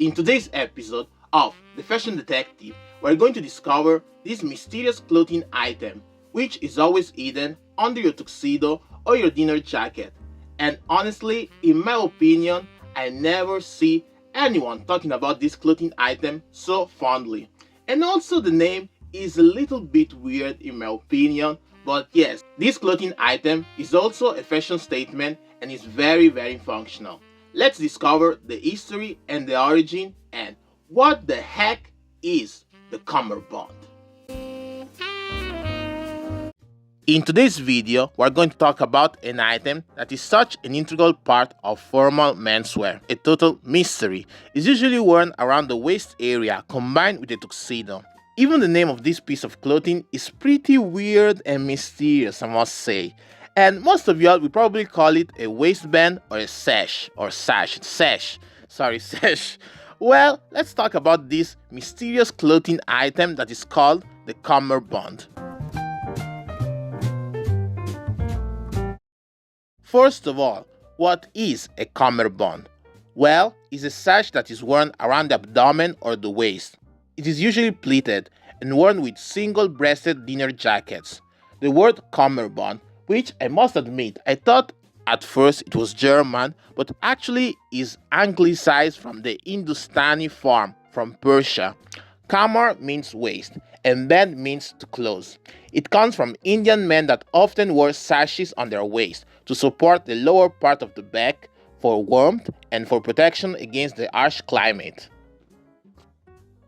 In today's episode of The Fashion Detective, we're going to discover this mysterious clothing item, which is always hidden under your tuxedo or your dinner jacket. And honestly, in my opinion, I never see anyone talking about this clothing item so fondly. And also the name is a little bit weird in my opinion, but yes, this clothing item is also a fashion statement and is very functional. Let's discover the history and the origin and what the heck is the cummerbund. In today's video, we're going to talk about an item that is such an integral part of formal menswear, a total mystery. It's usually worn around the waist area combined with a tuxedo. Even the name of this piece of clothing is pretty weird and mysterious, I must say. And most of y'all will probably call it a waistband or a sash. Well, let's talk about this mysterious clothing item that is called the cummerbund. First of all, what is a cummerbund? Well, it's a sash that is worn around the abdomen or the waist. It is usually pleated and worn with single-breasted dinner jackets. The word cummerbund, which I must admit I thought at first it was German, but actually is anglicized from the Hindustani form from Persia. Kamar means waist and band means to close. It comes from Indian men that often wore sashes on their waist to support the lower part of the back for warmth and for protection against the harsh climate.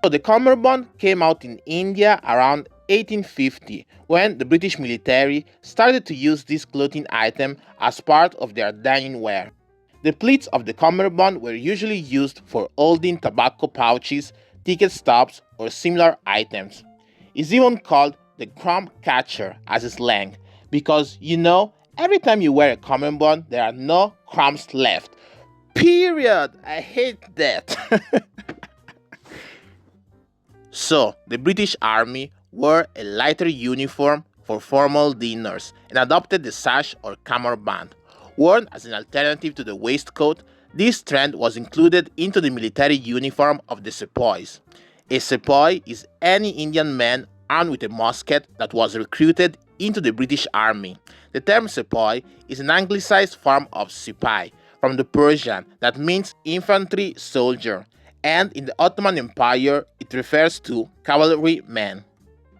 So the cummerbund came out in India around 1850 when the British military started to use this clothing item as part of their dining wear. The pleats of the cummerbund were usually used for holding tobacco pouches, ticket stubs, or similar items. It's even called the crumb catcher as a slang because, every time you wear a cummerbund, there are no crumbs left. Period! I hate that. So, the British Army wore a lighter uniform for formal dinners and adopted the sash or cummerbund. Worn as an alternative to the waistcoat, this trend was included into the military uniform of the sepoys. A sepoy is any Indian man armed with a musket that was recruited into the British Army. The term sepoy is an anglicized form of sipai from the Persian that means infantry soldier, and in the Ottoman Empire it refers to cavalryman.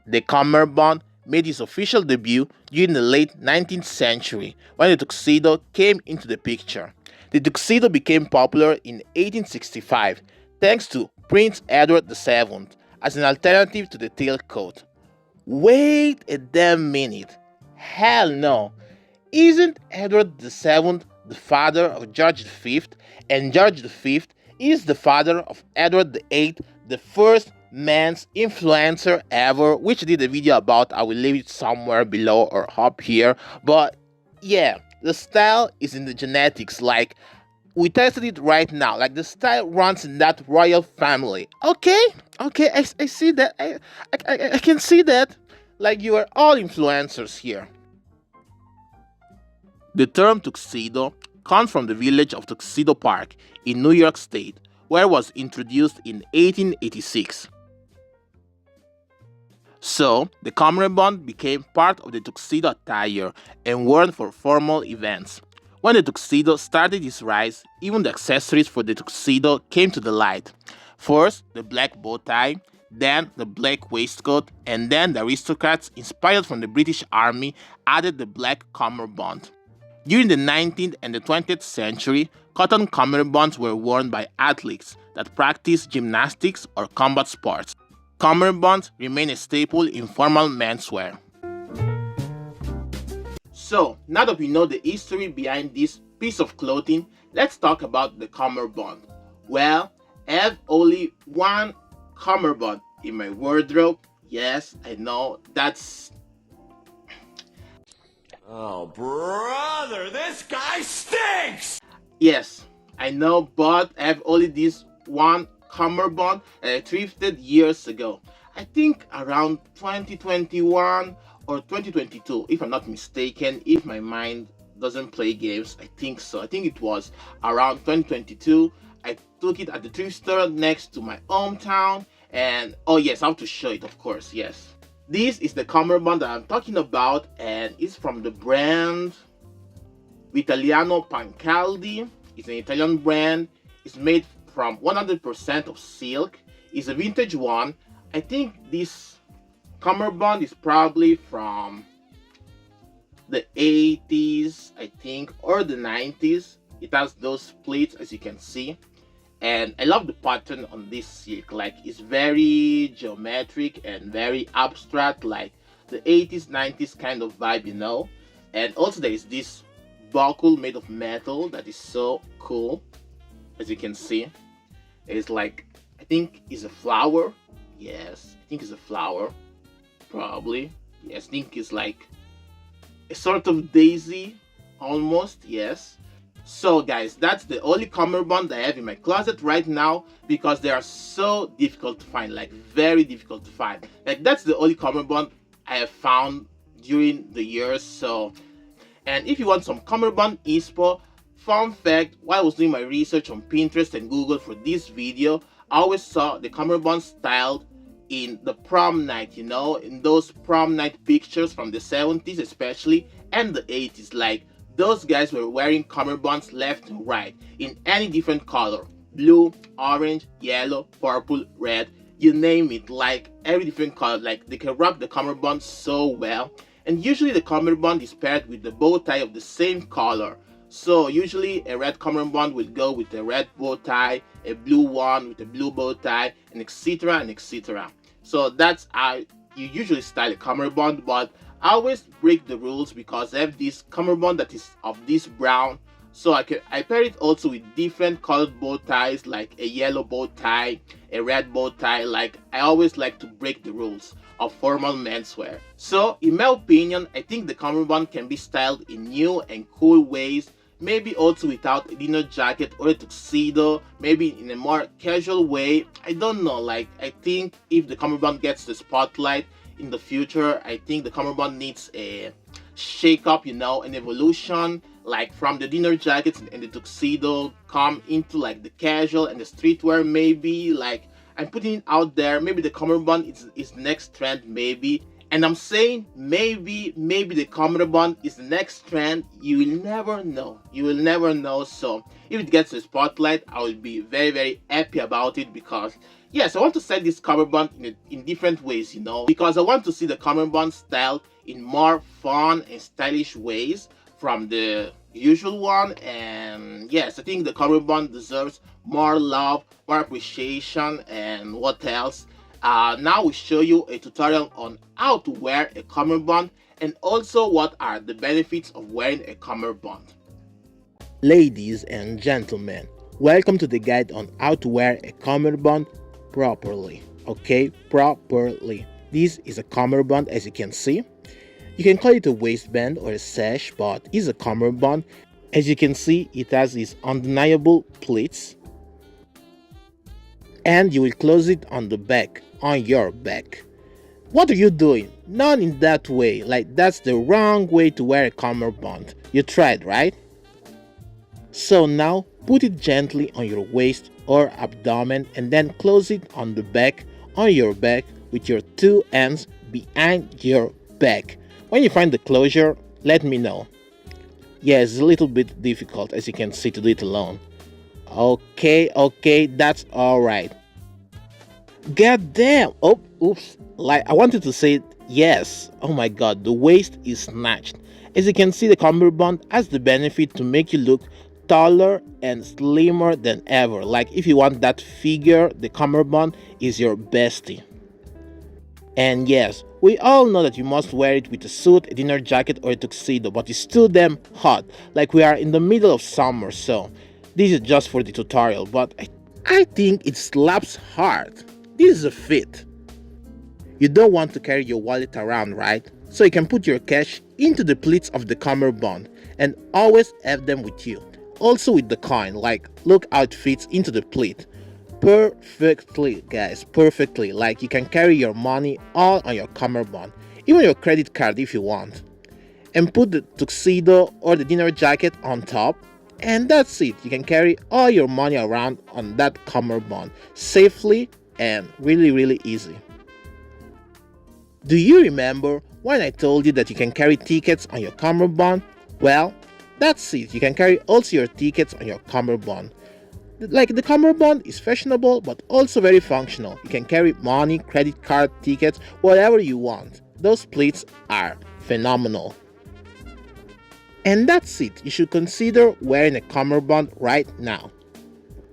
The cummerbund made its official debut during the late 19th century when the tuxedo came into the picture. The tuxedo became popular in 1865 thanks to Prince Edward VII as an alternative to the tailcoat. Wait a damn minute. Hell no. Isn't Edward VII the father of George V, and George V is the father of Edward VIII, the first man's influencer ever, which I did a video about. I will leave it somewhere below or up here. But yeah, the style is in the genetics. Like, we tested it right now. Like, the style runs in that royal family. Okay, I see that. I can see that. Like, you are all influencers here. The term tuxedo comes from the village of Tuxedo Park in New York State, where it was introduced in 1886. So, the cummerbund became part of the tuxedo attire and worn for formal events. When the tuxedo started its rise, even the accessories for the tuxedo came to the light. First, the black bow tie, then the black waistcoat, and then the aristocrats, inspired from the British Army, added the black cummerbund. During the 19th and the 20th century, cotton cummerbunds were worn by athletes that practiced gymnastics or combat sports. Cummerbunds remain a staple in formal menswear. So, now that we know the history behind this piece of clothing, let's talk about the cummerbund. Well, I have only one cummerbund in my wardrobe. Yes, I know, that's... Oh, brother, this guy stinks! Yes, I know, but I have only this one cummerbund that I thrifted years ago. I think around 2021 or 2022, if I'm not mistaken, if my mind doesn't play games. I think so. I think it was around 2022. I took it at the thrift store next to my hometown. And oh yes, I have to show it, of course. Yes, this is the cummerbund that I'm talking about, and it's from the brand Vitaliano Pancaldi. It's an Italian brand. It's made from 100% of silk. It's a vintage one. I think this cummerbund is probably from the 80s, I think, or the 90s. It has those pleats, as you can see. And I love the pattern on this silk. Like, it's very geometric and very abstract, like the 80s 90s kind of vibe, you know. And also there is this buckle made of metal that is so cool, as you can see. It's like, I think it's a flower. Yes, I think it's a flower, probably. Yes, I think it's like a sort of daisy, almost. Yes. So guys, that's the only cummerbund I have in my closet right now, because they are so difficult to find, like very difficult to find. Like, that's the only cummerbund I have found during the years. So, and if you want some cummerbund inspo, fun fact, while I was doing my research on Pinterest and Google for this video, I always saw the cummerbund styled in the prom night, you know, in those prom night pictures from the 70s especially, and the 80s. Like, those guys were wearing cummerbunds left and right in any different color: blue, orange, yellow, purple, red, you name it. Like, every different color. Like, they can rock the cummerbund so well. And usually the cummerbund is paired with the bow tie of the same color. So usually a red cummerbund will go with a red bow tie, a blue one with a blue bow tie, and etc and etc. So that's how you usually style a cummerbund. But I always break the rules, because I have this cummerbund that is of this brown. So I pair it also with different colored bow ties, like a yellow bow tie, a red bow tie. Like, I always like to break the rules of formal menswear. So in my opinion, I think the cummerbund can be styled in new and cool ways. Maybe also without a dinner jacket or a tuxedo, maybe in a more casual way. I don't know. Like, I think if the cummerbund gets the spotlight in the future, I think the cummerbund needs a shake up, you know, an evolution. Like, from the dinner jackets and the tuxedo come into like the casual and the streetwear. Maybe, like, I'm putting it out there, maybe the cummerbund is the next trend, maybe. And I'm saying maybe the cummerbund is the next trend. You will never know. You will never know. So if it gets the spotlight, I will be very, very happy about it, because yes, I want to set this cummerbund in different ways, you know, because I want to see the cummerbund styled in more fun and stylish ways from the usual one. And yes, I think the cummerbund deserves more love, more appreciation. And what else? Now we show you a tutorial on how to wear a cummerbund, and also what are the benefits of wearing a cummerbund. Ladies and gentlemen, welcome to the guide on how to wear a cummerbund properly. Okay, properly. This is a cummerbund, as you can see. You can call it a waistband or a sash, but it's a cummerbund. As you can see, it has these undeniable pleats, and you will close it on the back, on your back. What are you doing? Not in that way. Like, that's the wrong way to wear a cummerbund. You tried, right? So now put it gently on your waist or abdomen, and then close it on the back, on your back, with your two hands behind your back. When you find the closure, let me know. Yeah, it's a little bit difficult, as you can see, to do it alone. Okay, that's alright. God damn! Oh, oops. Like, I wanted to say yes. Oh my god, the waist is snatched. As you can see, the cummerbund has the benefit to make you look taller and slimmer than ever. Like, if you want that figure, the cummerbund is your bestie. And yes, we all know that you must wear it with a suit, a dinner jacket, or a tuxedo, but it's still damn hot. Like, we are in the middle of summer, so this is just for the tutorial, but I think it slaps hard. This is a fit. You don't want to carry your wallet around, right? So you can put your cash into the pleats of the cummerbund and always have them with you. Also with the coin, like, look how it fits into the pleat. Perfectly, guys, perfectly. Like, you can carry your money all on your cummerbund, even your credit card if you want. And put the tuxedo or the dinner jacket on top, And that's it. You can carry all your money around on that cummerbund safely and really easy. Do you remember when I told you that you can carry tickets on your cummerbund? Well, that's it. You can carry also your tickets on your cummerbund. Like, the cummerbund is fashionable but also very functional. You can carry money, credit card, tickets, whatever you want. Those plates are phenomenal. And that's it. You should consider wearing a cummerbund right now.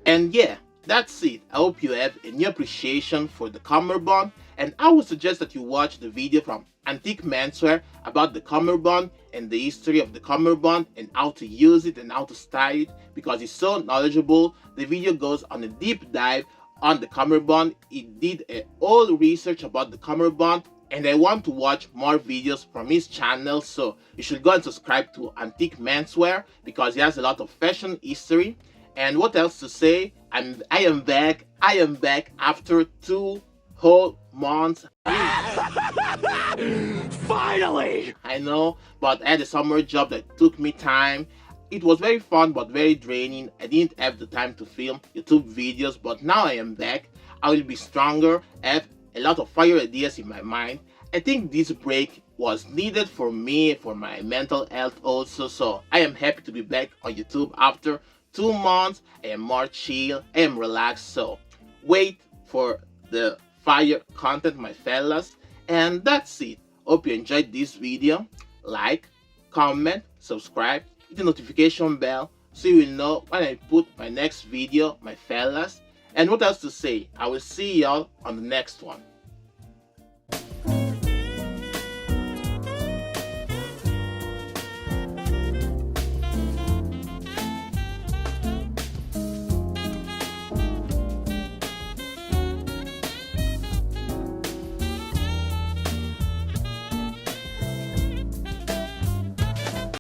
And yeah, that's it. I hope you have a new appreciation for the cummerbund, and I would suggest that you watch the video from Antique Menswear about the cummerbund and the history of the cummerbund and how to use it and how to style it, because it's so knowledgeable. The video goes on a deep dive on the cummerbund. It did a whole research about the cummerbund, and I want to watch more videos from his channel, so you should go and subscribe to Antique Menswear because he has a lot of fashion history. And what else to say? I am back after 2 whole months. Finally! I know, but I had a summer job that took me time. It was very fun but very draining. I didn't have the time to film YouTube videos, but now I am back. I will be stronger. I have a lot of fire ideas in my mind. I think this break was needed for me, for my mental health also, so I am happy to be back on YouTube after 2 months. I am more chill, I am relaxed, so wait for the fire content, my fellas. And that's it. Hope you enjoyed this video. Like, comment, subscribe, hit the notification bell so you will know when I put my next video, my fellas. And what else to say? I will see y'all on the next one.